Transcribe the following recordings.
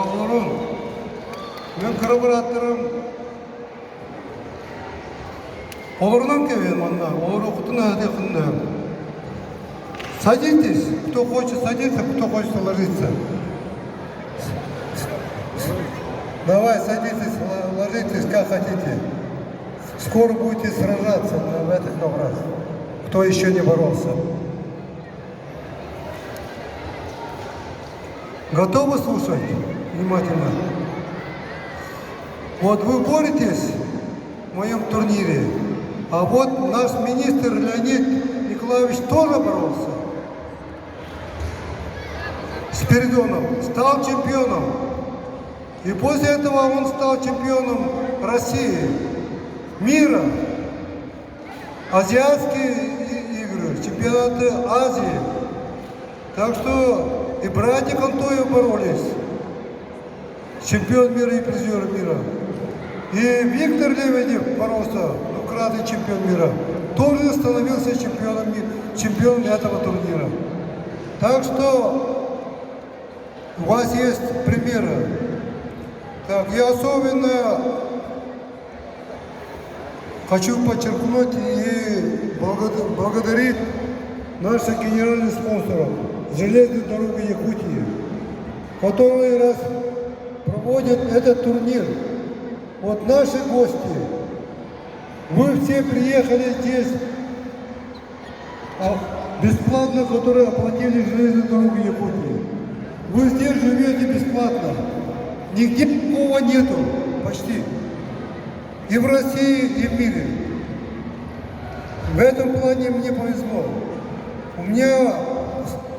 Bağlarım. Ben kırabırattırım. Olurdan кевен манда, олар оқытын әдекінде. Садитесь, кто хочет садиться, кто хочет ложиться. Давай, садитесь, ложитесь, как хотите. Скоро будете сражаться в этих коврах, кто еще не боролся. Готовы слушать внимательно? Вот вы боретесь в моем турнире, а вот наш министр Леонид Николаевич тоже боролся с Спиридоном, стал чемпионом. И после этого он стал чемпионом России, мира, азиатские игры, чемпионаты Азии. Так что и братья Кантоев боролись, чемпион мира и призер мира. И Виктор Лебедев боролся, двукратный чемпион мира, тоже становился чемпионом этого турнира. Так что у вас есть примеры. Так, я особенно хочу подчеркнуть и благодарить наших генеральных спонсоров железной дороги Якутии, которые раз проводят этот турнир. Вот наши гости, вы все приехали здесь бесплатно, которые оплатили железную дорогу Якутии. Вы здесь живете бесплатно. Нигде такого нету, почти. И в России, и в мире. В этом плане мне повезло. У меня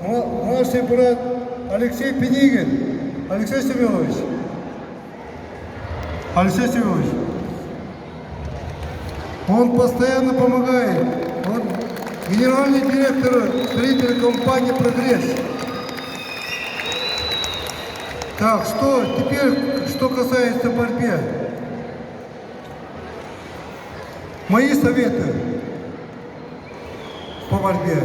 младший брат Алексей Пенигин. Алексей Семенович. Он постоянно помогает. Он генеральный директор строительной компании «Прогресс». Так, теперь, что касается борьбы. Мои советы по борьбе.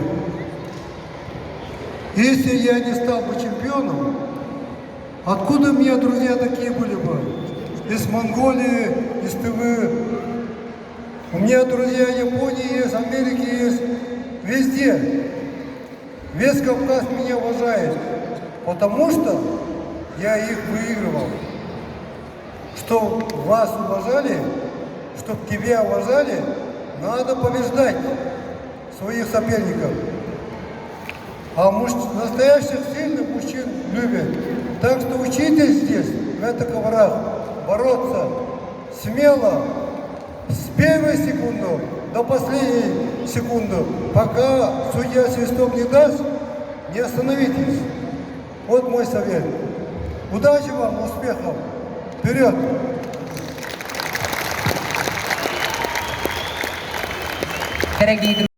Если я не стал бы чемпионом, откуда у меня друзья такие были бы? Из Монголии, из ТВ. У меня друзья Японии есть, Америки есть, везде. Весь Кавказ меня уважает, потому что я их выигрывал. Что вас уважали, чтобы тебя уважали, надо побеждать своих соперников. А настоящих сильных мужчин любят. Так что учитесь здесь, в этих коврах, бороться смело, с первой секунды до последней секунды. Пока судья свисток не даст, не остановитесь. Вот мой совет. Удачи вам, успехов! Вперед! Дорогие друзья!